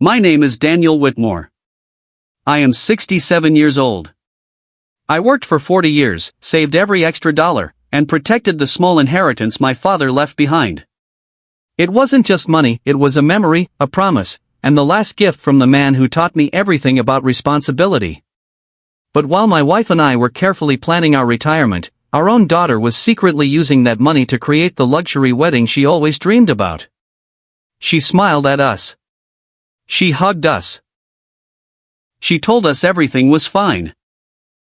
My name is Daniel Whitmore. I am 67 years old. I worked for 40 years, saved every extra dollar, and protected the small inheritance my father left behind. It wasn't just money, it was a memory, a promise, and the last gift from the man who taught me everything about responsibility. But while my wife and I were carefully planning our retirement, our own daughter was secretly using that money to create the luxury wedding she always dreamed about. She smiled at us. She hugged us. She told us everything was fine.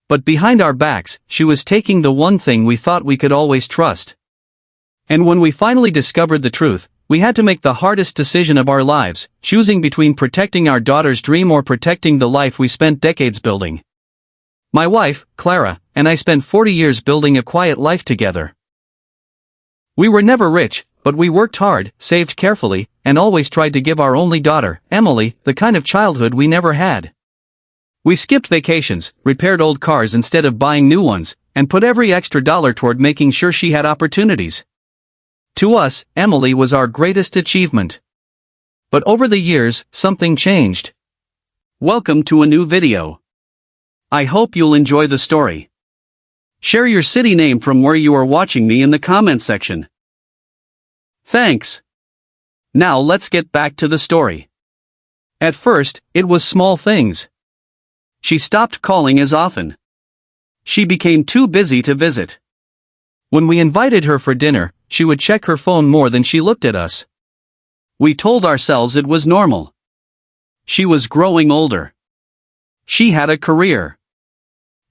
But behind our backs, she was taking the one thing we thought we could always trust. And when we finally discovered the truth, we had to make the hardest decision of our lives, choosing between protecting our daughter's dream or protecting the life we spent decades building. My wife, Clara, and I spent 40 years building a quiet life together. We were never rich, but we worked hard, saved carefully, and always tried to give our only daughter, Emily, the kind of childhood we never had. We skipped vacations, repaired old cars instead of buying new ones, and put every extra dollar toward making sure she had opportunities. To us, Emily was our greatest achievement. But over the years, something changed. Welcome to a new video. I hope you'll enjoy the story. Share your city name from where you are watching me in the comment section. Thanks. Now let's get back to the story. At first, it was small things. She stopped calling as often. She became too busy to visit. When we invited her for dinner, she would check her phone more than she looked at us. We told ourselves it was normal. She was growing older. She had a career.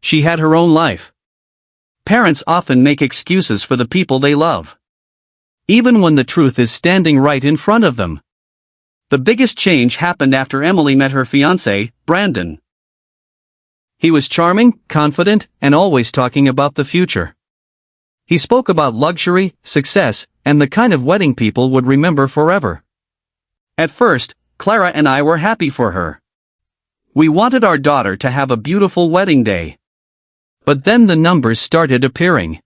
She had her own life. Parents often make excuses for the people they love, even when the truth is standing right in front of them. The biggest change happened after Emily met her fiancé, Brandon. He was charming, confident, and always talking about the future. He spoke about luxury, success, and the kind of wedding people would remember forever. At first, Clara and I were happy for her. We wanted our daughter to have a beautiful wedding day. But then the numbers started appearing.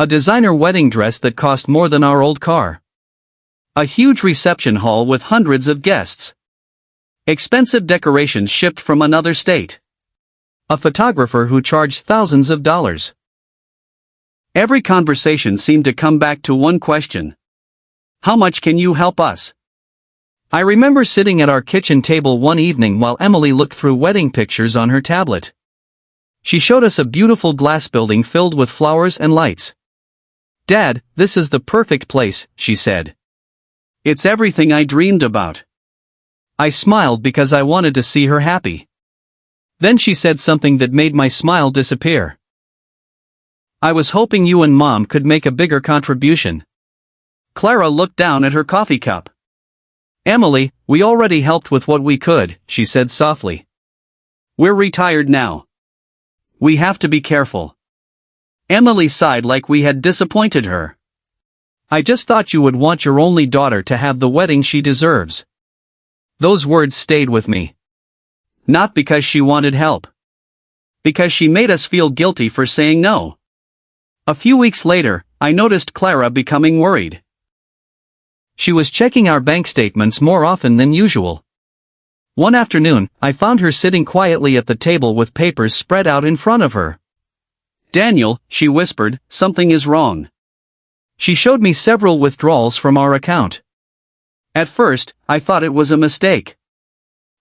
A designer wedding dress that cost more than our old car. A huge reception hall with hundreds of guests. Expensive decorations shipped from another state. A photographer who charged thousands of dollars. Every conversation seemed to come back to one question. How much can you help us? I remember sitting at our kitchen table one evening while Emily looked through wedding pictures on her tablet. She showed us a beautiful glass building filled with flowers and lights. "Dad, this is the perfect place," she said. "It's everything I dreamed about." I smiled because I wanted to see her happy. Then she said something that made my smile disappear. "I was hoping you and Mom could make a bigger contribution." Clara looked down at her coffee cup. "Emily, we already helped with what we could," she said softly. "We're retired now. We have to be careful." Emily sighed like we had disappointed her. "I just thought you would want your only daughter to have the wedding she deserves." Those words stayed with me. Not because she wanted help. Because she made us feel guilty for saying no. A few weeks later, I noticed Clara becoming worried. She was checking our bank statements more often than usual. One afternoon, I found her sitting quietly at the table with papers spread out in front of her. "Daniel," she whispered, "something is wrong." She showed me several withdrawals from our account. At first, I thought it was a mistake.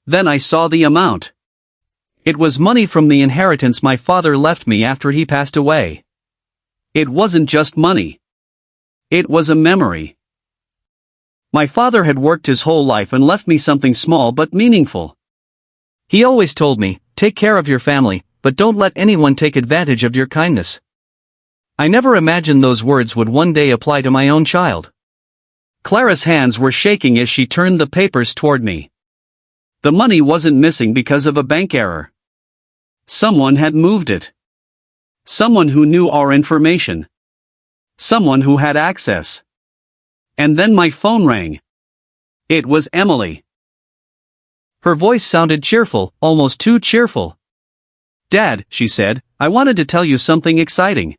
Then I saw the amount. It was money from the inheritance my father left me after he passed away. It wasn't just money. It was a memory. My father had worked his whole life and left me something small but meaningful. He always told me, "Take care of your family, but don't let anyone take advantage of your kindness." I never imagined those words would one day apply to my own child. Clara's hands were shaking as she turned the papers toward me. The money wasn't missing because of a bank error. Someone had moved it. Someone who knew our information. Someone who had access. And then my phone rang. It was Emily. Her voice sounded cheerful, almost too cheerful. "Dad," she said, "I wanted to tell you something exciting.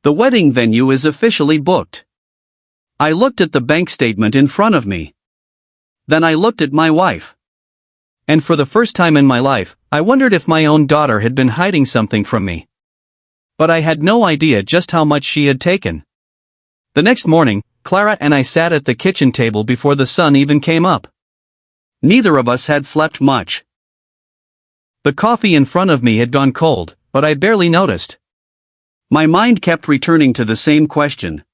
The wedding venue is officially booked." I looked at the bank statement in front of me. Then I looked at my wife. And for the first time in my life, I wondered if my own daughter had been hiding something from me. But I had no idea just how much she had taken. The next morning, Clara and I sat at the kitchen table before the sun even came up. Neither of us had slept much. The coffee in front of me had gone cold, but I barely noticed. My mind kept returning to the same question.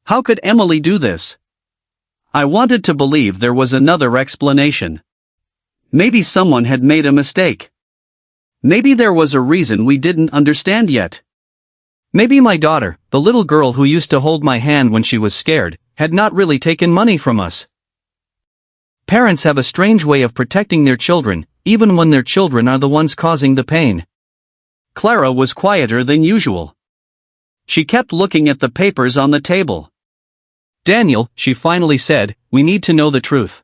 How could Emily do this? I wanted to believe there was another explanation. Maybe someone had made a mistake. Maybe there was a reason we didn't understand yet. Maybe my daughter, the little girl who used to hold my hand when she was scared, had not really taken money from us. Parents have a strange way of protecting their children, even when their children are the ones causing the pain. Clara was quieter than usual. She kept looking at the papers on the table. Daniel, she finally said, we need to know the truth.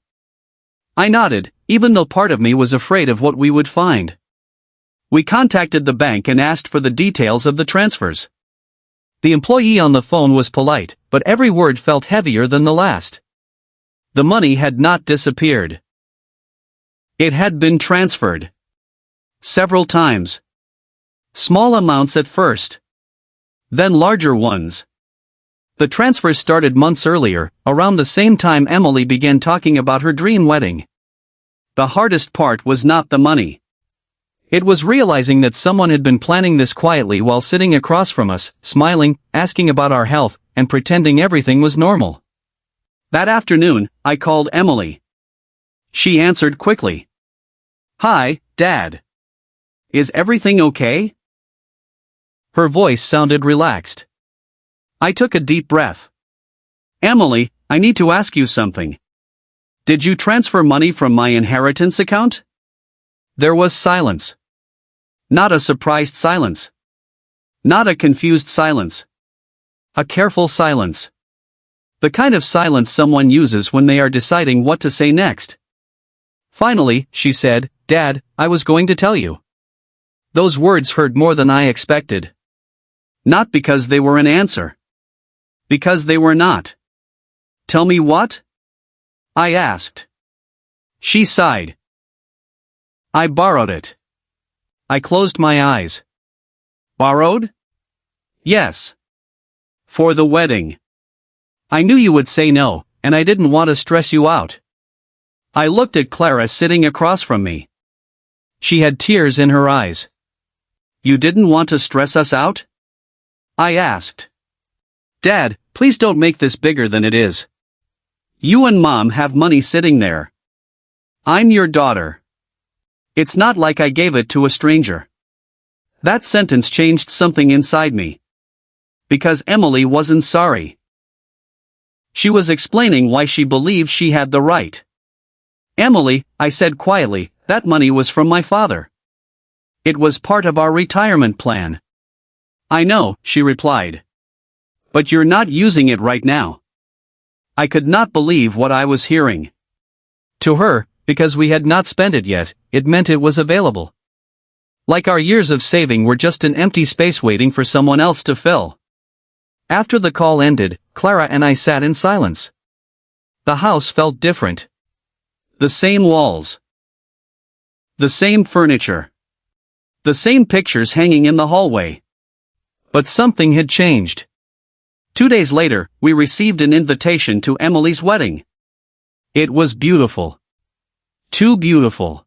I nodded, even though part of me was afraid of what we would find. We contacted the bank and asked for the details of the transfers. The employee on the phone was polite, but every word felt heavier than the last. The money had not disappeared. It had been transferred. Several times. Small amounts at first. Then larger ones. The transfers started months earlier, around the same time Emily began talking about her dream wedding. The hardest part was not the money. It was realizing that someone had been planning this quietly while sitting across from us, smiling, asking about our health, and pretending everything was normal. That afternoon, I called Emily. She answered quickly. Hi, Dad. Is everything okay? Her voice sounded relaxed. I took a deep breath. Emily, I need to ask you something. Did you transfer money from my inheritance account? There was silence. Not a surprised silence. Not a confused silence. A careful silence. The kind of silence someone uses when they are deciding what to say next. Finally, she said, Dad, I was going to tell you. Those words hurt more than I expected. Not because they were an answer. Because they were not. Tell me what? I asked. She sighed. I borrowed it. I closed my eyes. Borrowed? Yes. For the wedding. I knew you would say no, and I didn't want to stress you out. I looked at Clara sitting across from me. She had tears in her eyes. You didn't want to stress us out? I asked. Dad, please don't make this bigger than it is. You and Mom have money sitting there. I'm your daughter. It's not like I gave it to a stranger. That sentence changed something inside me. Because Emily wasn't sorry. She was explaining why she believed she had the right. Emily, I said quietly, that money was from my father. It was part of our retirement plan. I know, she replied. But you're not using it right now. I could not believe what I was hearing. To her, because we had not spent it yet, it meant it was available. Like our years of saving were just an empty space waiting for someone else to fill. After the call ended, Clara and I sat in silence. The house felt different. The same walls. The same furniture. The same pictures hanging in the hallway. But something had changed. 2 days later, we received an invitation to Emily's wedding. It was beautiful. Too beautiful.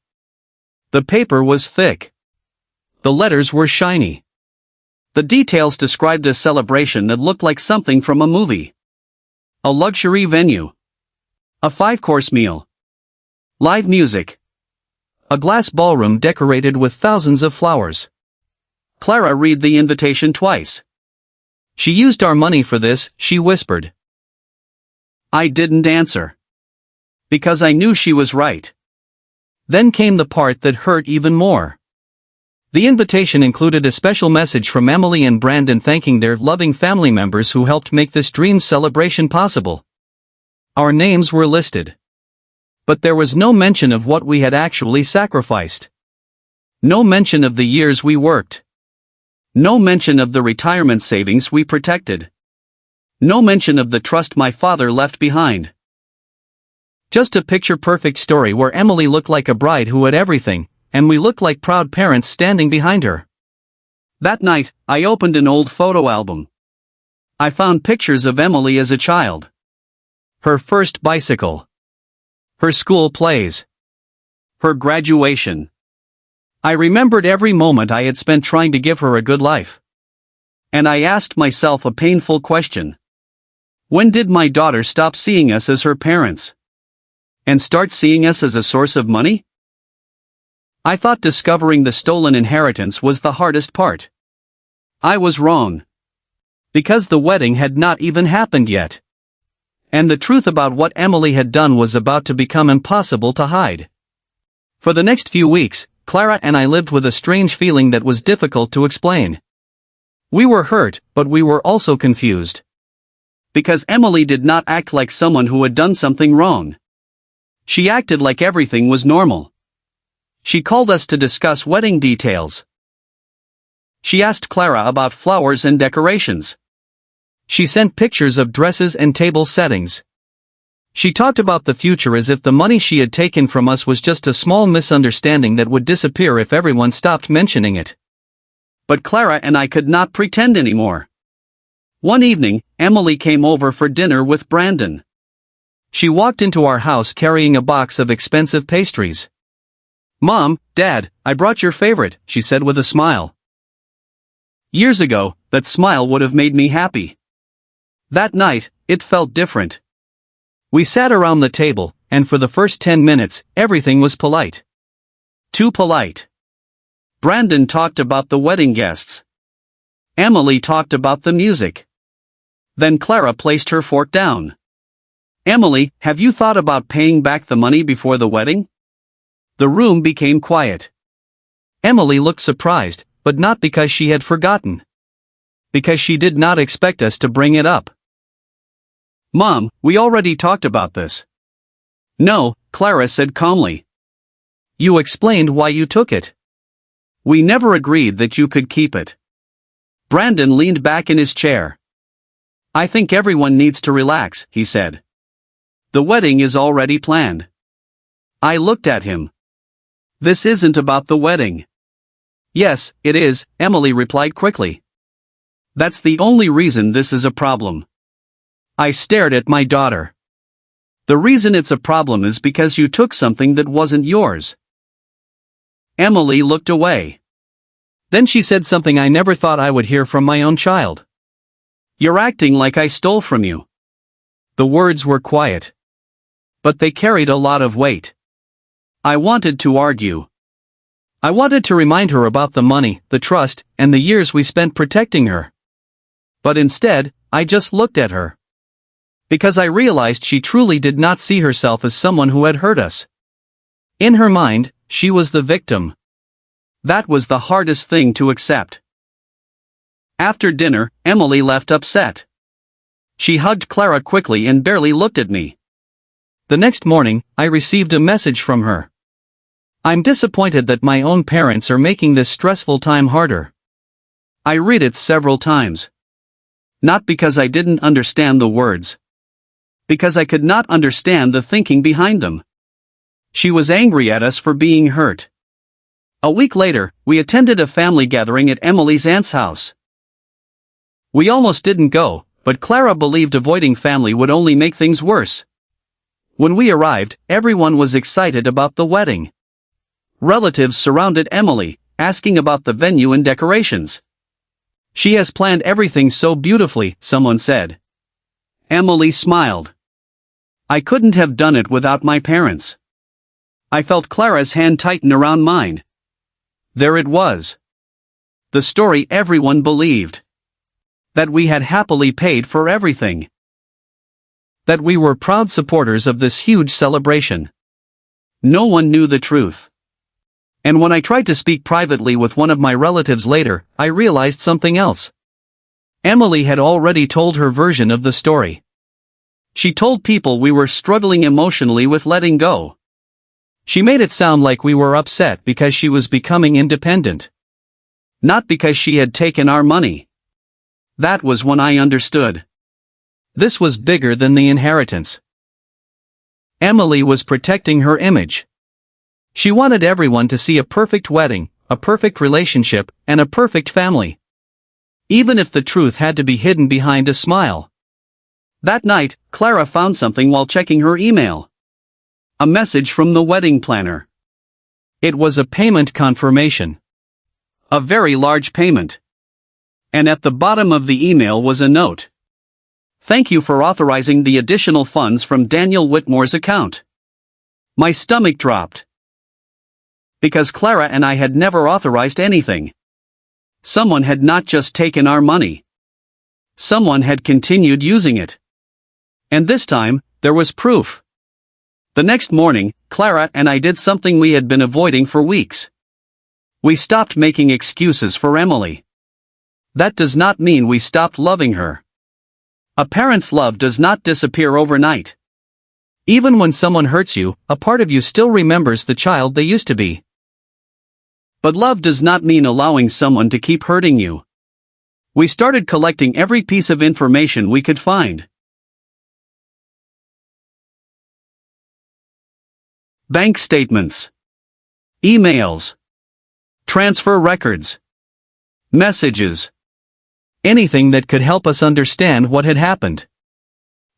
The paper was thick. The letters were shiny. The details described a celebration that looked like something from a movie. A luxury venue. A 5-course meal. Live music. A glass ballroom decorated with thousands of flowers. Clara read the invitation twice. She used our money for this, she whispered. I didn't answer. Because I knew she was right. Then came the part that hurt even more. The invitation included a special message from Emily and Brandon thanking their loving family members who helped make this dream celebration possible. Our names were listed. But there was no mention of what we had actually sacrificed. No mention of the years we worked. No mention of the retirement savings we protected. No mention of the trust my father left behind. Just a picture-perfect story where Emily looked like a bride who had everything, and we looked like proud parents standing behind her. That night, I opened an old photo album. I found pictures of Emily as a child. Her first bicycle. Her school plays. Her graduation. I remembered every moment I had spent trying to give her a good life. And I asked myself a painful question. When did my daughter stop seeing us as her parents? And start seeing us as a source of money? I thought discovering the stolen inheritance was the hardest part. I was wrong. Because the wedding had not even happened yet. And the truth about what Emily had done was about to become impossible to hide. For the next few weeks, Clara and I lived with a strange feeling that was difficult to explain. We were hurt, but we were also confused. Because Emily did not act like someone who had done something wrong. She acted like everything was normal. She called us to discuss wedding details. She asked Clara about flowers and decorations. She sent pictures of dresses and table settings. She talked about the future as if the money she had taken from us was just a small misunderstanding that would disappear if everyone stopped mentioning it. But Clara and I could not pretend anymore. One evening, Emily came over for dinner with Brandon. She walked into our house carrying a box of expensive pastries. "Mom, Dad, I brought your favorite," she said with a smile. Years ago, that smile would have made me happy. That night, it felt different. We sat around the table, and for the first 10 minutes, everything was polite. Too polite. Brandon talked about the wedding guests. Emily talked about the music. Then Clara placed her fork down. "Emily, have you thought about paying back the money before the wedding?" The room became quiet. Emily looked surprised, but not because she had forgotten. Because she did not expect us to bring it up. "Mom, we already talked about this." "No," Clara said calmly. "You explained why you took it. We never agreed that you could keep it." Brandon leaned back in his chair. "I think everyone needs to relax," he said. "The wedding is already planned." I looked at him. "This isn't about the wedding." "Yes, it is," Emily replied quickly. "That's the only reason this is a problem." I stared at my daughter. "The reason it's a problem is because you took something that wasn't yours." Emily looked away. Then she said something I never thought I would hear from my own child. "You're acting like I stole from you." The words were quiet. But they carried a lot of weight. I wanted to argue. I wanted to remind her about the money, the trust, and the years we spent protecting her. But instead, I just looked at her. Because I realized she truly did not see herself as someone who had hurt us. In her mind, she was the victim. That was the hardest thing to accept. After dinner, Emily left upset. She hugged Clara quickly and barely looked at me. The next morning, I received a message from her. "I'm disappointed that my own parents are making this stressful time harder." I read it several times. Not because I didn't understand the words. Because I could not understand the thinking behind them. She was angry at us for being hurt. A week later, we attended a family gathering at Emily's aunt's house. We almost didn't go, but Clara believed avoiding family would only make things worse. When we arrived, everyone was excited about the wedding. Relatives surrounded Emily, asking about the venue and decorations. "She has planned everything so beautifully," someone said. Emily smiled. "I couldn't have done it without my parents." I felt Clara's hand tighten around mine. There it was. The story everyone believed. That we had happily paid for everything. That we were proud supporters of this huge celebration. No one knew the truth. And when I tried to speak privately with one of my relatives later, I realized something else. Emily had already told her version of the story. She told people we were struggling emotionally with letting go. She made it sound like we were upset because she was becoming independent. Not because she had taken our money. That was when I understood. This was bigger than the inheritance. Emily was protecting her image. She wanted everyone to see a perfect wedding, a perfect relationship, and a perfect family. Even if the truth had to be hidden behind a smile. That night, Clara found something while checking her email. A message from the wedding planner. It was a payment confirmation. A very large payment. And at the bottom of the email was a note. Thank you for authorizing the additional funds from Daniel Whitmore's account. My stomach dropped. Because Clara and I had never authorized anything. Someone had not just taken our money. Someone had continued using it. And this time, there was proof. The next morning, Clara and I did something we had been avoiding for weeks. We stopped making excuses for Emily. That does not mean we stopped loving her. A parent's love does not disappear overnight. Even when someone hurts you, a part of you still remembers the child they used to be. But love does not mean allowing someone to keep hurting you. We started collecting every piece of information we could find. Bank statements. Emails. Transfer records. Messages. Anything that could help us understand what had happened.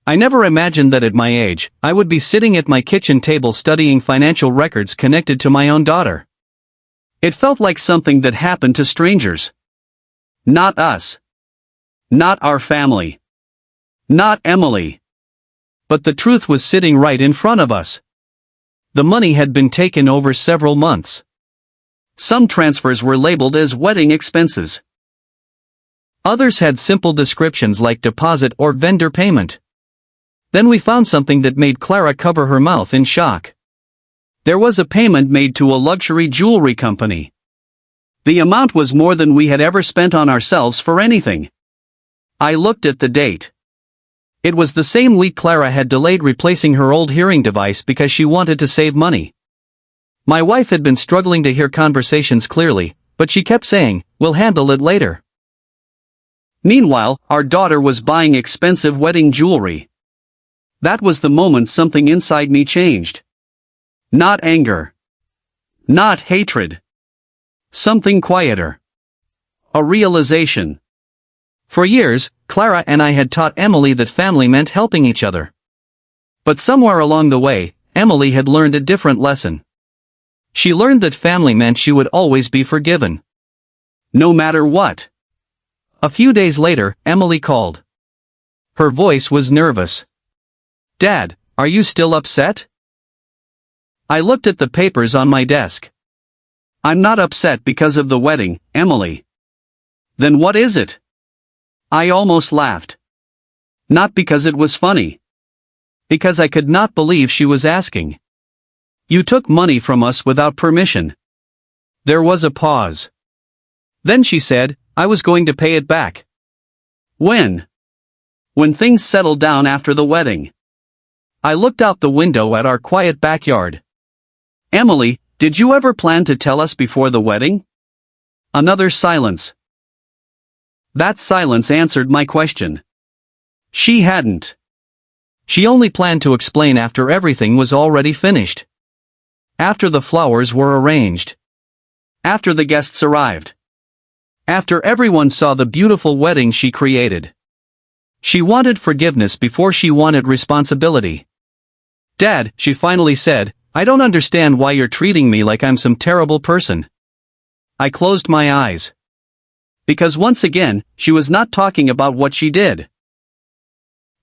I never imagined that at my age, I would be sitting at my kitchen table studying financial records connected to my own daughter. It felt like something that happened to strangers. Not us. Not our family. Not Emily. But the truth was sitting right in front of us. The money had been taken over several months. Some transfers were labeled as wedding expenses. Others had simple descriptions like deposit or vendor payment. Then we found something that made Clara cover her mouth in shock. There was a payment made to a luxury jewelry company. The amount was more than we had ever spent on ourselves for anything. I looked at the date. It was the same week Clara had delayed replacing her old hearing device because she wanted to save money. My wife had been struggling to hear conversations clearly, but she kept saying, "We'll handle it later." Meanwhile, our daughter was buying expensive wedding jewelry. That was the moment something inside me changed. Not anger. Not hatred. Something quieter. A realization. For years, Clara and I had taught Emily that family meant helping each other. But somewhere along the way, Emily had learned a different lesson. She learned that family meant she would always be forgiven. No matter what. A few days later, Emily called. Her voice was nervous. "Dad, are you still upset?" I looked at the papers on my desk. "I'm not upset because of the wedding, Emily." "Then what is it?" I almost laughed. Not because it was funny. Because I could not believe she was asking. "You took money from us without permission." There was a pause. Then she said, "I was going to pay it back." When? When things settled down after the wedding. I looked out the window at our quiet backyard. "Emily, did you ever plan to tell us before the wedding?" Another silence. That silence answered my question. She hadn't. She only planned to explain after everything was already finished. After the flowers were arranged. After the guests arrived. After everyone saw the beautiful wedding she created. She wanted forgiveness before she wanted responsibility. "Dad," she finally said, "I don't understand why you're treating me like I'm some terrible person." I closed my eyes. Because once again, she was not talking about what she did.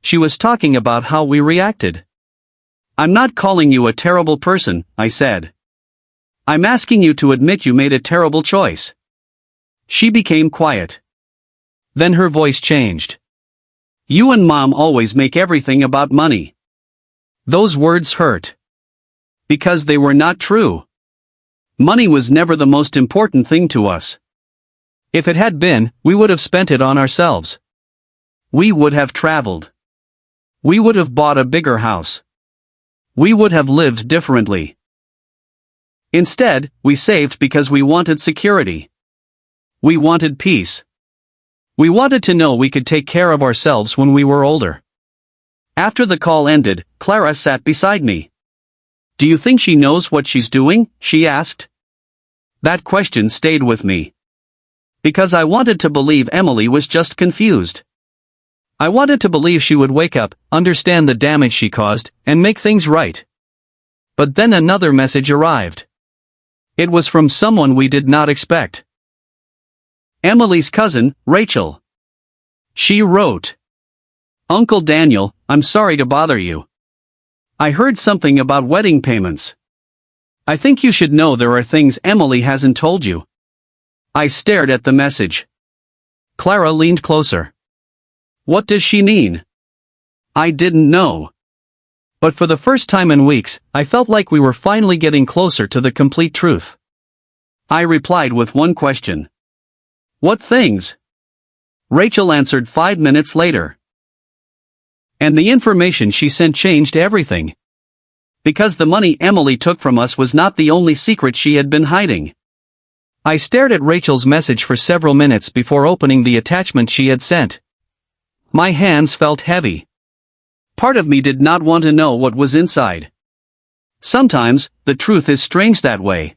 She was talking about how we reacted. "I'm not calling you a terrible person," I said. "I'm asking you to admit you made a terrible choice." She became quiet. Then her voice changed. "You and Mom always make everything about money." Those words hurt. Because they were not true. Money was never the most important thing to us. If it had been, we would have spent it on ourselves. We would have traveled. We would have bought a bigger house. We would have lived differently. Instead, we saved because we wanted security. We wanted peace. We wanted to know we could take care of ourselves when we were older. After the call ended, Clara sat beside me. Do you think she knows what she's doing? She asked. That question stayed with me. Because I wanted to believe Emily was just confused. I wanted to believe she would wake up, understand the damage she caused, and make things right. But then another message arrived. It was from someone we did not expect. Emily's cousin, Rachel. She wrote, "Uncle Daniel, I'm sorry to bother you. I heard something about wedding payments. I think you should know there are things Emily hasn't told you." I stared at the message. Clara leaned closer. What does she mean? I didn't know. But for the first time in weeks, I felt like we were finally getting closer to the complete truth. I replied with one question. What things? Rachel answered 5 minutes later. And the information she sent changed everything. Because the money Emily took from us was not the only secret she had been hiding. I stared at Rachel's message for several minutes before opening the attachment she had sent. My hands felt heavy. Part of me did not want to know what was inside. Sometimes, the truth is strange that way.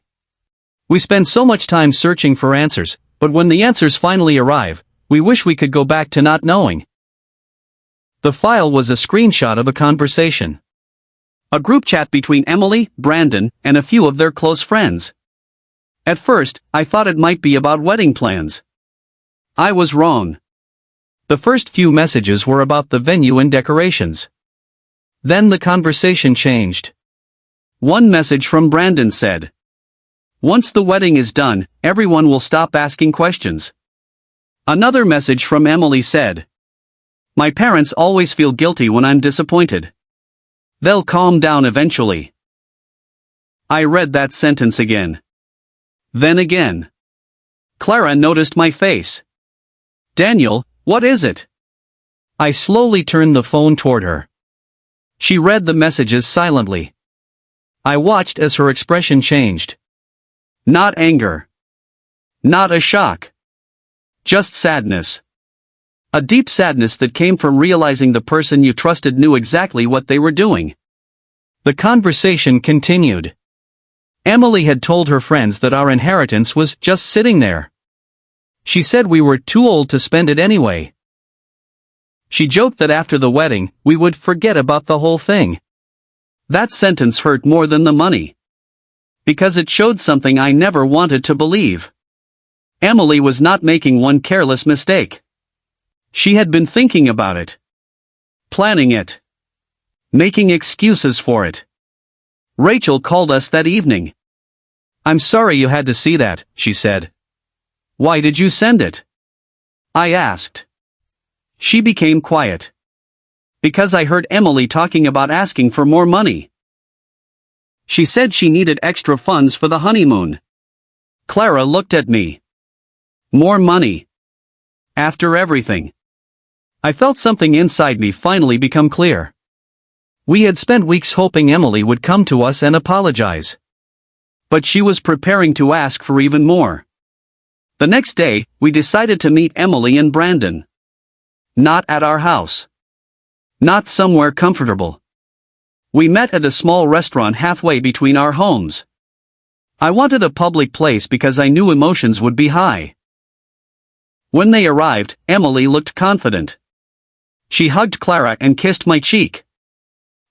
We spend so much time searching for answers, but when the answers finally arrive, we wish we could go back to not knowing. The file was a screenshot of a conversation. A group chat between Emily, Brandon, and a few of their close friends. At first, I thought it might be about wedding plans. I was wrong. The first few messages were about the venue and decorations. Then the conversation changed. One message from Brandon said, "Once the wedding is done, everyone will stop asking questions." Another message from Emily said, "My parents always feel guilty when I'm disappointed. They'll calm down eventually." I read that sentence again. Then again. Clara noticed my face. "Daniel, what is it?" I slowly turned the phone toward her. She read the messages silently. I watched as her expression changed. Not anger. Not a shock. Just sadness. A deep sadness that came from realizing the person you trusted knew exactly what they were doing. The conversation continued. Emily had told her friends that our inheritance was just sitting there. She said we were too old to spend it anyway. She joked that after the wedding, we would forget about the whole thing. That sentence hurt more than the money. Because it showed something I never wanted to believe. Emily was not making one careless mistake. She had been thinking about it. Planning it. Making excuses for it. Rachel called us that evening. "I'm sorry you had to see that," she said. "Why did you send it?" I asked. She became quiet. Because I heard Emily talking about asking for more money. She said she needed extra funds for the honeymoon. Clara looked at me. More money. After everything. I felt something inside me finally become clear. We had spent weeks hoping Emily would come to us and apologize. But she was preparing to ask for even more. The next day, we decided to meet Emily and Brandon. Not at our house. Not somewhere comfortable. We met at a small restaurant halfway between our homes. I wanted a public place because I knew emotions would be high. When they arrived, Emily looked confident. She hugged Clara and kissed my cheek.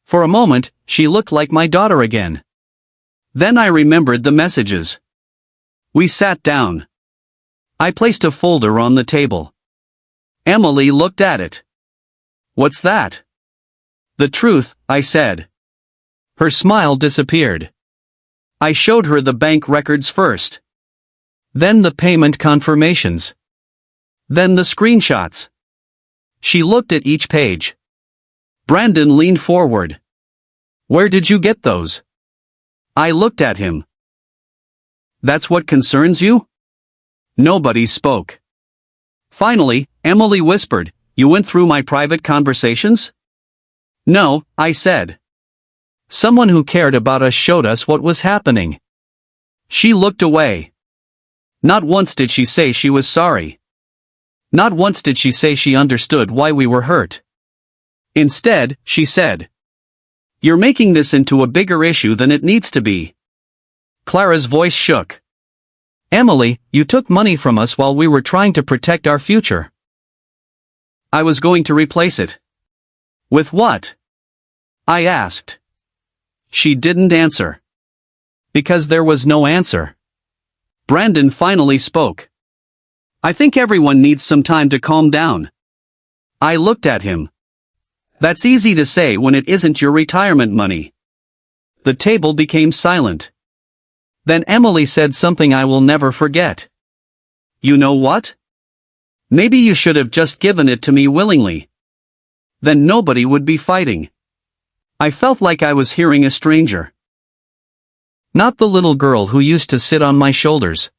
For a moment, she looked like my daughter again. Then I remembered the messages. We sat down. I placed a folder on the table. Emily looked at it. "What's that?" "The truth," I said. Her smile disappeared. I showed her the bank records first. Then the payment confirmations. Then the screenshots. She looked at each page. Brandon leaned forward. "Where did you get those?" I looked at him. "That's what concerns you?" Nobody spoke. Finally, Emily whispered, "You went through my private conversations?" "No," I said. Someone who cared about us showed us what was happening. She looked away. Not once did she say she was sorry. Not once did she say she understood why we were hurt. Instead, she said, You're making this into a bigger issue than it needs to be. Clara's voice shook. Emily, you took money from us while we were trying to protect our future. I was going to replace it. With what? I asked. She didn't answer. Because there was no answer. Brandon finally spoke. I think everyone needs some time to calm down. I looked at him. That's easy to say when it isn't your retirement money. The table became silent. Then Emily said something I will never forget. You know what? Maybe you should have just given it to me willingly. Then nobody would be fighting. I felt like I was hearing a stranger. Not the little girl who used to sit on my shoulders.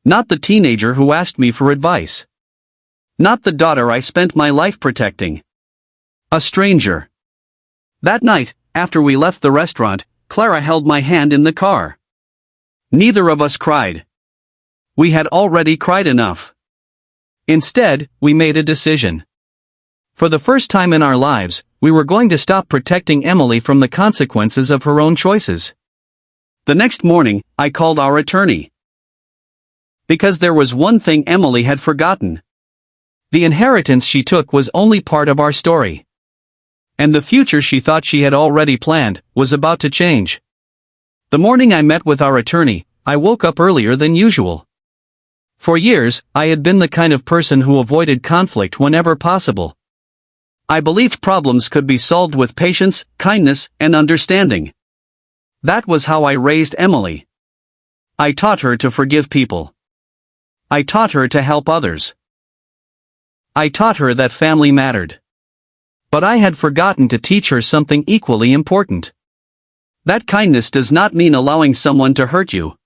Not the teenager who asked me for advice. Not the daughter I spent my life protecting. A stranger. That night, after we left the restaurant, Clara held my hand in the car. Neither of us cried. We had already cried enough. Instead, we made a decision. For the first time in our lives, we were going to stop protecting Emily from the consequences of her own choices. The next morning, I called our attorney. Because there was one thing Emily had forgotten. The inheritance she took was only part of our story. And the future she thought she had already planned was about to change. The morning I met with our attorney, I woke up earlier than usual. For years, I had been the kind of person who avoided conflict whenever possible. I believed problems could be solved with patience, kindness, and understanding. That was how I raised Emily. I taught her to forgive people. I taught her to help others. I taught her that family mattered. But I had forgotten to teach her something equally important. That kindness does not mean allowing someone to hurt you.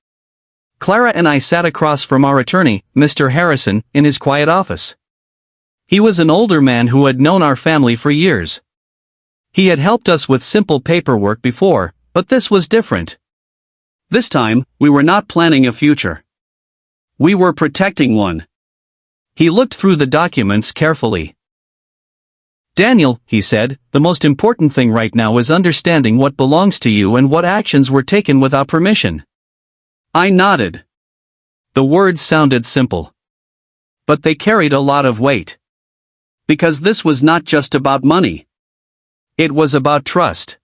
Clara and I sat across from our attorney, Mr. Harrison, in his quiet office. He was an older man who had known our family for years. He had helped us with simple paperwork before, but this was different. This time, we were not planning a future. We were protecting one. He looked through the documents carefully. Daniel, he said, the most important thing right now is understanding what belongs to you and what actions were taken without permission. I nodded. The words sounded simple. But they carried a lot of weight. Because this was not just about money. It was about trust.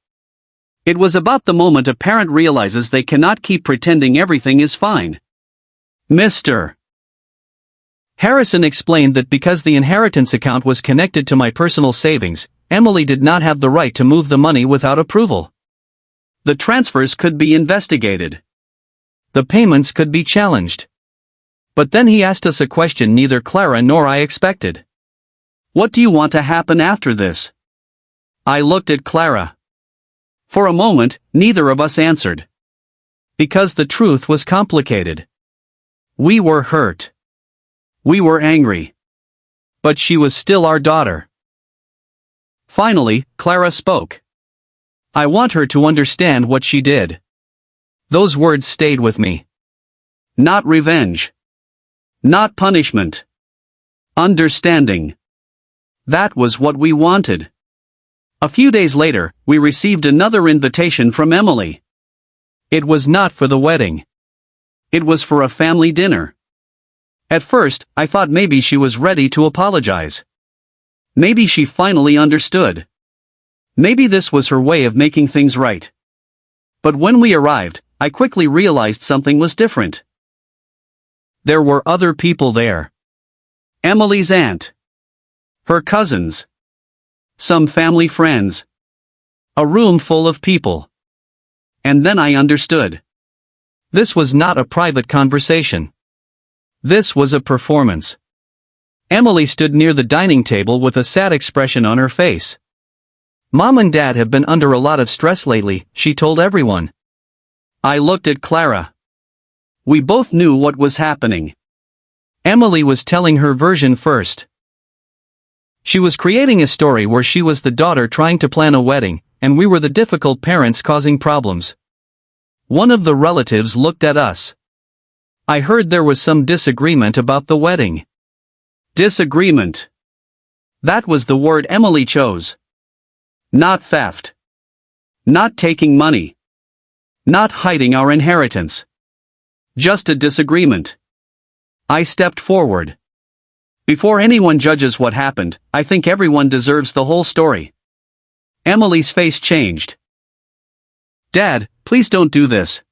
It was about the moment a parent realizes they cannot keep pretending everything is fine. Mr. Harrison explained that because the inheritance account was connected to my personal savings, Emily did not have the right to move the money without approval. The transfers could be investigated. The payments could be challenged. But then he asked us a question neither Clara nor I expected. What do you want to happen after this? I looked at Clara. For a moment, neither of us answered. Because the truth was complicated. We were hurt. We were angry. But she was still our daughter. Finally, Clara spoke. I want her to understand what she did. Those words stayed with me. Not revenge. Not punishment. Understanding. That was what we wanted. A few days later, we received another invitation from Emily. It was not for the wedding. It was for a family dinner. At first, I thought maybe she was ready to apologize. Maybe she finally understood. Maybe this was her way of making things right. But when we arrived, I quickly realized something was different. There were other people there. Emily's aunt. Her cousins. Some family friends. A room full of people. And then I understood. This was not a private conversation. This was a performance. Emily stood near the dining table with a sad expression on her face. Mom and Dad have been under a lot of stress lately, she told everyone. I looked at Clara. We both knew what was happening. Emily was telling her version first. She was creating a story where she was the daughter trying to plan a wedding, and we were the difficult parents causing problems. One of the relatives looked at us. I heard there was some disagreement about the wedding. Disagreement. That was the word Emily chose. Not theft. Not taking money. Not hiding our inheritance. Just a disagreement. I stepped forward. Before anyone judges what happened, I think everyone deserves the whole story. Emily's face changed. Dad, please don't do this.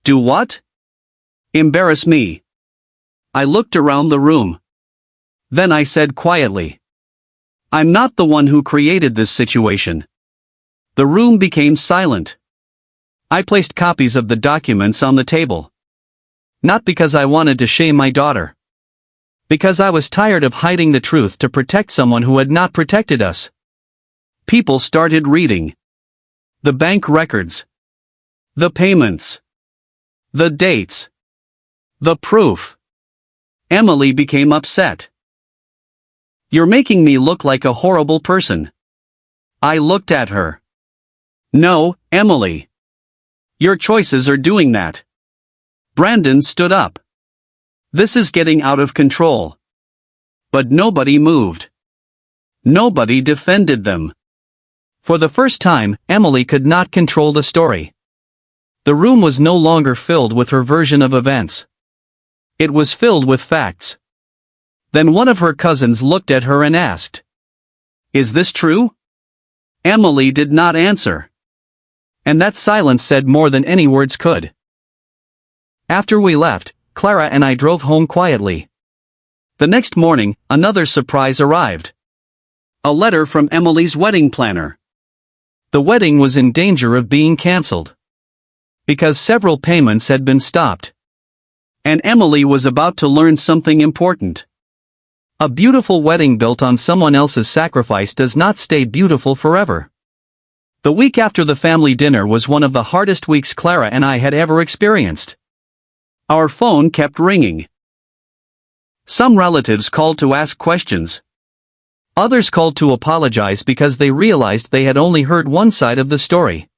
Do what? Embarrass me. I looked around the room. Then I said quietly, I'm not the one who created this situation. The room became silent. I placed copies of the documents on the table. Not because I wanted to shame my daughter. Because I was tired of hiding the truth to protect someone who had not protected us. People started reading. The bank records. The payments. The dates. The proof. Emily became upset. You're making me look like a horrible person. I looked at her. No, Emily. Your choices are doing that. Brandon stood up. This is getting out of control. But nobody moved. Nobody defended them. For the first time, Emily could not control the story. The room was no longer filled with her version of events. It was filled with facts. Then one of her cousins looked at her and asked, Is this true? Emily did not answer. And that silence said more than any words could. After we left, Clara and I drove home quietly. The next morning, another surprise arrived. A letter from Emily's wedding planner. The wedding was in danger of being cancelled. Because several payments had been stopped. And Emily was about to learn something important. A beautiful wedding built on someone else's sacrifice does not stay beautiful forever. The week after the family dinner was one of the hardest weeks Clara and I had ever experienced. Our phone kept ringing. Some relatives called to ask questions. Others called to apologize because they realized they had only heard one side of the story.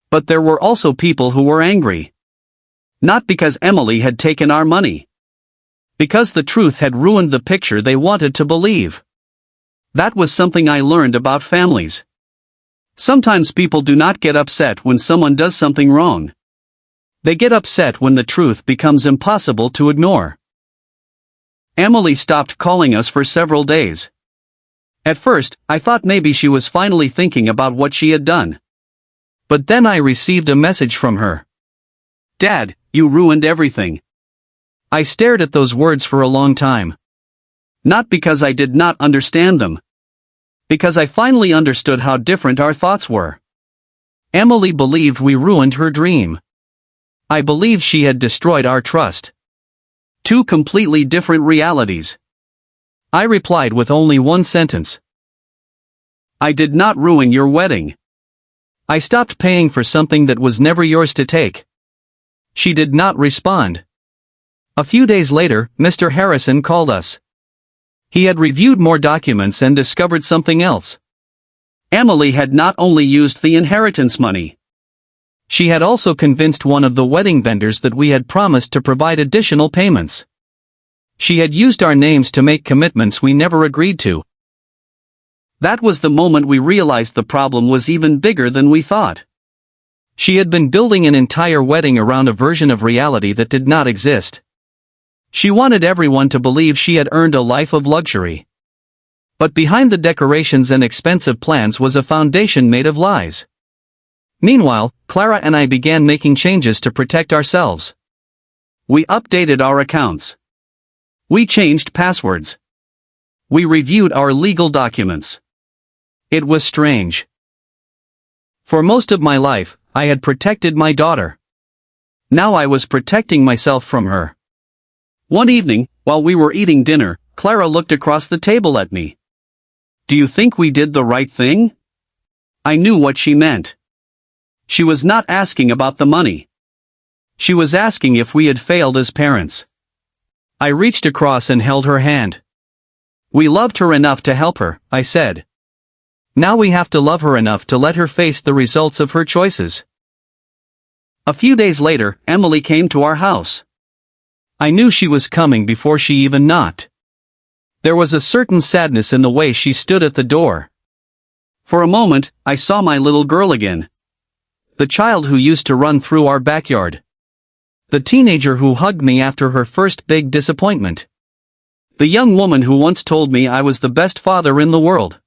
But there were also people who were angry. Not because Emily had taken our money. Because the truth had ruined the picture they wanted to believe. That was something I learned about families. Sometimes people do not get upset when someone does something wrong. They get upset when the truth becomes impossible to ignore. Emily stopped calling us for several days. At first, I thought maybe she was finally thinking about what she had done. But then I received a message from her. Dad, you ruined everything. I stared at those words for a long time. Not because I did not understand them. Because I finally understood how different our thoughts were. Emily believed we ruined her dream. I believed she had destroyed our trust. Two completely different realities. I replied with only one sentence. I did not ruin your wedding. I stopped paying for something that was never yours to take. She did not respond. A few days later, Mr. Harrison called us. He had reviewed more documents and discovered something else. Emily had not only used the inheritance money. She had also convinced one of the wedding vendors that we had promised to provide additional payments. She had used our names to make commitments we never agreed to. That was the moment we realized the problem was even bigger than we thought. She had been building an entire wedding around a version of reality that did not exist. She wanted everyone to believe she had earned a life of luxury. But behind the decorations and expensive plans was a foundation made of lies. Meanwhile, Clara and I began making changes to protect ourselves. We updated our accounts. We changed passwords. We reviewed our legal documents. It was strange. For most of my life, I had protected my daughter. Now I was protecting myself from her. One evening, while we were eating dinner, Clara looked across the table at me. Do you think we did the right thing? I knew what she meant. She was not asking about the money. She was asking if we had failed as parents. I reached across and held her hand. We loved her enough to help her, I said. Now we have to love her enough to let her face the results of her choices. A few days later, Emily came to our house. I knew she was coming before she even knocked. There was a certain sadness in the way she stood at the door. For a moment, I saw my little girl again. the child who used to run through our backyard. The teenager who hugged me after her first big disappointment. The young woman who once told me I was the best father in the world.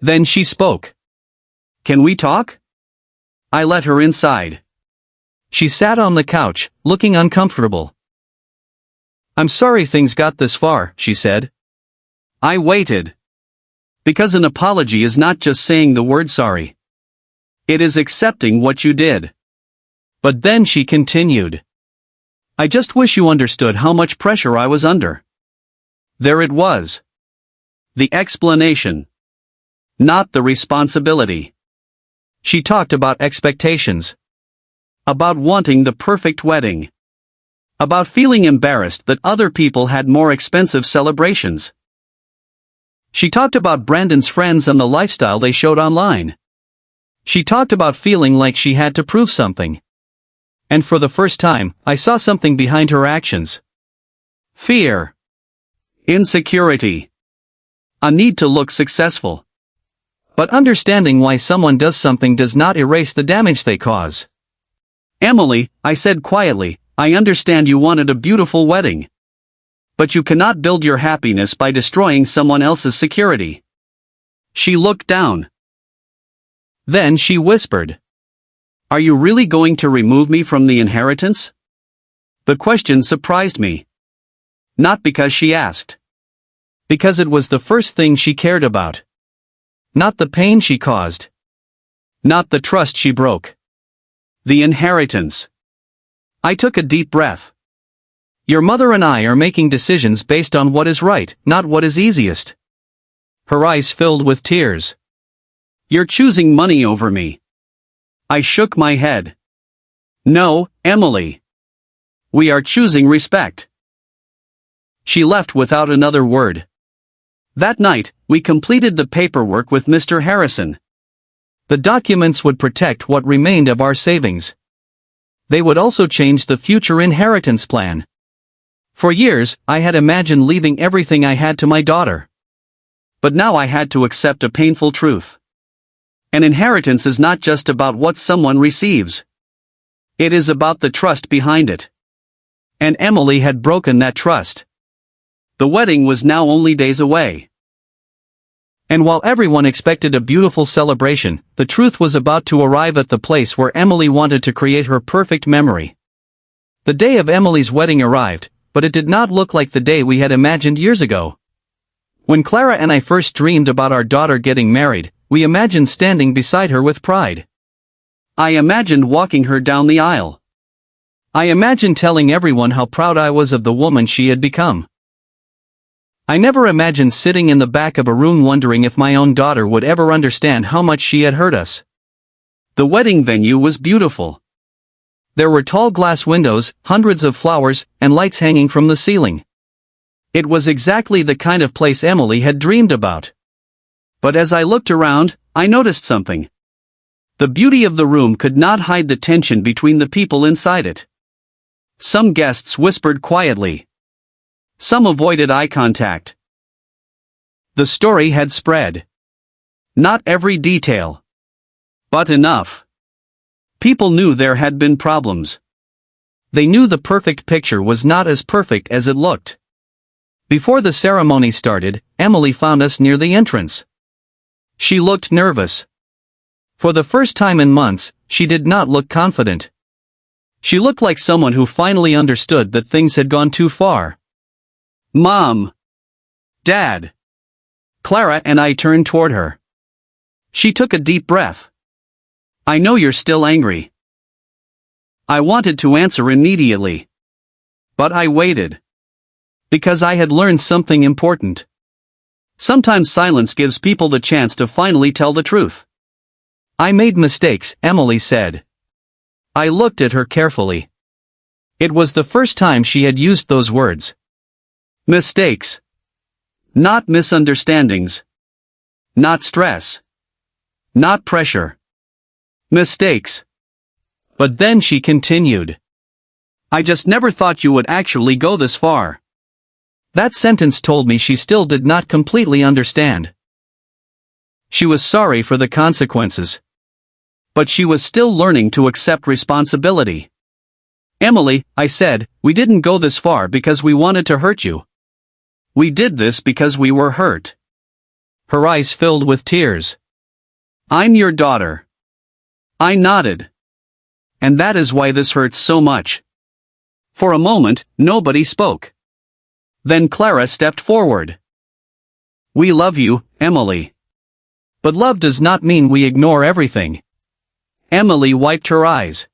Then she spoke. "Can we talk?" I let her inside. She sat on the couch, looking uncomfortable. "I'm sorry things got this far," she said. I waited. Because an apology is not just saying the word sorry. It is accepting what you did. But then she continued. "I just wish you understood how much pressure I was under." There it was. The explanation. Not the responsibility. She talked about expectations. About wanting the perfect wedding. About feeling embarrassed that other people had more expensive celebrations. She talked about Brandon's friends and the lifestyle they showed online. She talked about feeling like she had to prove something. And for the first time, I saw something behind her actions. Fear. Insecurity. A need to look successful. But understanding why someone does something does not erase the damage they cause. "Emily," I said quietly, "I understand you wanted a beautiful wedding. But you cannot build your happiness by destroying someone else's security." She looked down. Then she whispered. "Are you really going to remove me from the inheritance?" The question surprised me. Not because she asked. Because it was the first thing she cared about. Not the pain she caused. Not the trust she broke. The inheritance. I took a deep breath. Your mother and I are making decisions based on what is right, not what is easiest. Her eyes filled with tears. You're choosing money over me. I shook my head. No, Emily. We are choosing respect. She left without another word. That night, we completed the paperwork with Mr. Harrison. The documents would protect what remained of our savings. They would also change the future inheritance plan. For years, I had imagined leaving everything I had to my daughter. But now I had to accept a painful truth. An inheritance is not just about what someone receives. It is about the trust behind it. And Emily had broken that trust. The wedding was now only days away. And while everyone expected a beautiful celebration, the truth was about to arrive at the place where Emily wanted to create her perfect memory. The day of Emily's wedding arrived, but it did not look like the day we had imagined years ago. When Clara and I first dreamed about our daughter getting married, we imagined standing beside her with pride. I imagined walking her down the aisle. I imagined telling everyone how proud I was of the woman she had become. I never imagined sitting in the back of a room wondering if my own daughter would ever understand how much she had hurt us. The wedding venue was beautiful. There were tall glass windows, hundreds of flowers, and lights hanging from the ceiling. It was exactly the kind of place Emily had dreamed about. But as I looked around, I noticed something. The beauty of the room could not hide the tension between the people inside it. Some guests whispered quietly. Some avoided eye contact. The story had spread. Not every detail. But enough. People knew there had been problems. They knew the perfect picture was not as perfect as it looked. Before the ceremony started, Emily found us near the entrance. She looked nervous. For the first time in months, she did not look confident. She looked like someone who finally understood that things had gone too far. Mom. Dad. Clara and I turned toward her. She took a deep breath. I know you're still angry. I wanted to answer immediately. But I waited. Because I had learned something important. Sometimes silence gives people the chance to finally tell the truth. I made mistakes, Emily said. I looked at her carefully. It was the first time she had used those words. Mistakes. Not misunderstandings. Not stress. Not pressure. Mistakes. But then she continued. I just never thought you would actually go this far. That sentence told me she still did not completely understand. She was sorry for the consequences. But she was still learning to accept responsibility. "Emily," I said, "we didn't go this far because we wanted to hurt you. We did this because we were hurt." Her eyes filled with tears. "I'm your daughter." I nodded. "And that is why this hurts so much." For a moment, nobody spoke. Then Clara stepped forward. "We love you, Emily. But love does not mean we ignore everything." Emily wiped her eyes.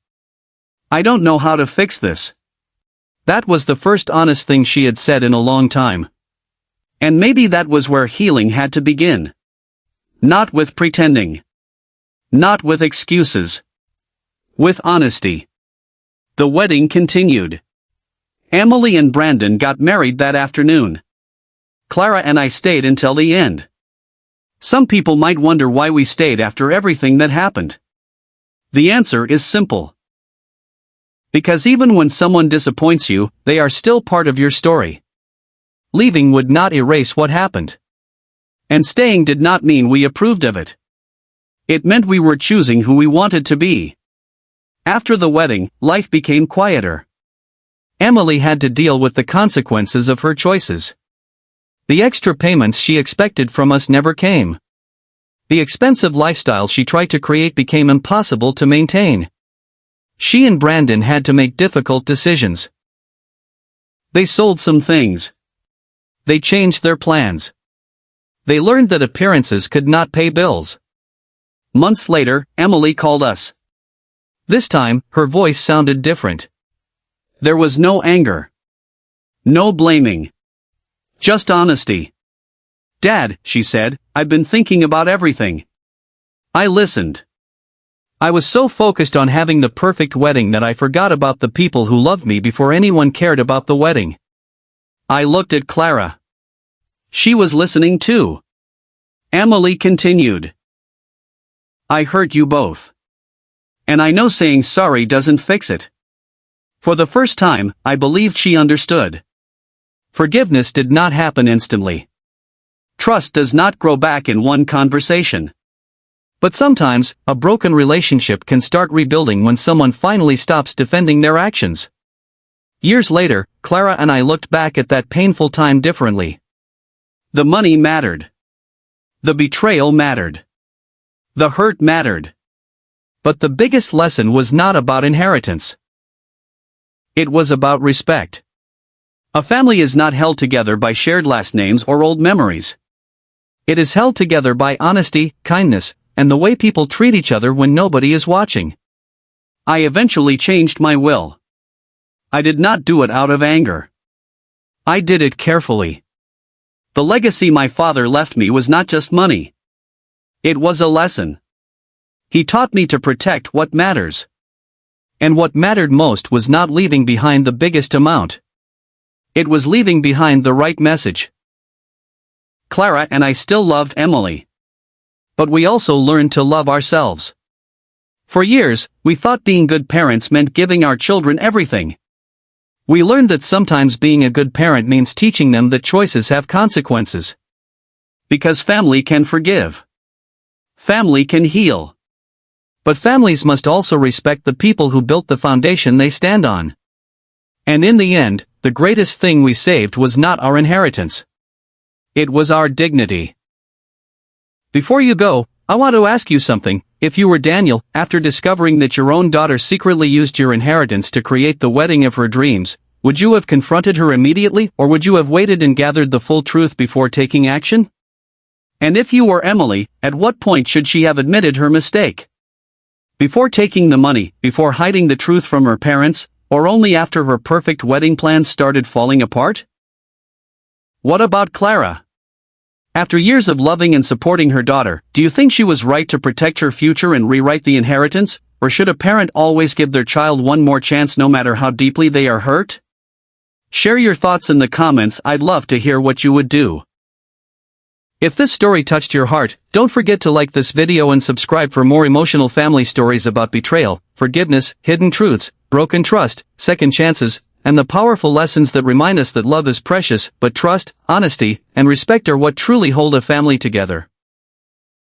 "I don't know how to fix this." That was the first honest thing she had said in a long time. And maybe that was where healing had to begin. Not with pretending. Not with excuses. With honesty. The wedding continued. Emily and Brandon got married that afternoon. Clara and I stayed until the end. Some people might wonder why we stayed after everything that happened. The answer is simple. Because even when someone disappoints you, they are still part of your story. Leaving would not erase what happened. And staying did not mean we approved of it. It meant we were choosing who we wanted to be. After the wedding, life became quieter. Emily had to deal with the consequences of her choices. The extra payments she expected from us never came. The expensive lifestyle she tried to create became impossible to maintain. She and Brandon had to make difficult decisions. They sold some things. They changed their plans. They learned that appearances could not pay bills. Months later, Emily called us. This time, her voice sounded different. There was no anger. No blaming. Just honesty. "Dad," she said, "I've been thinking about everything." I listened. I was so focused on having the perfect wedding that I forgot about the people who loved me before anyone cared about the wedding. I looked at Clara. She was listening too. Emily continued. "I hurt you both. And I know saying sorry doesn't fix it." For the first time, I believed she understood. Forgiveness did not happen instantly. Trust does not grow back in one conversation. But sometimes, a broken relationship can start rebuilding when someone finally stops defending their actions. Years later, Clara and I looked back at that painful time differently. The money mattered. The betrayal mattered. The hurt mattered. But the biggest lesson was not about inheritance. It was about respect. A family is not held together by shared last names or old memories. It is held together by honesty, kindness, and the way people treat each other when nobody is watching. I eventually changed my will. I did not do it out of anger. I did it carefully. The legacy my father left me was not just money. It was a lesson. He taught me to protect what matters. And what mattered most was not leaving behind the biggest amount. It was leaving behind the right message. Clara and I still loved Emily. But we also learned to love ourselves. For years, we thought being good parents meant giving our children everything. We learned that sometimes being a good parent means teaching them that choices have consequences. Because family can forgive. Family can heal. But families must also respect the people who built the foundation they stand on. And in the end, the greatest thing we saved was not our inheritance. It was our dignity. Before you go, I want to ask you something. If you were Daniel, after discovering that your own daughter secretly used your inheritance to create the wedding of her dreams, would you have confronted her immediately, or would you have waited and gathered the full truth before taking action? And if you were Emily, at what point should she have admitted her mistake? Before taking the money, before hiding the truth from her parents, or only after her perfect wedding plans started falling apart? What about Clara? After years of loving and supporting her daughter, do you think she was right to protect her future and rewrite the inheritance, or should a parent always give their child one more chance no matter how deeply they are hurt? Share your thoughts in the comments. I'd love to hear what you would do. If this story touched your heart, don't forget to like this video and subscribe for more emotional family stories about betrayal, forgiveness, hidden truths, broken trust, second chances, and the powerful lessons that remind us that love is precious, but trust, honesty, and respect are what truly hold a family together.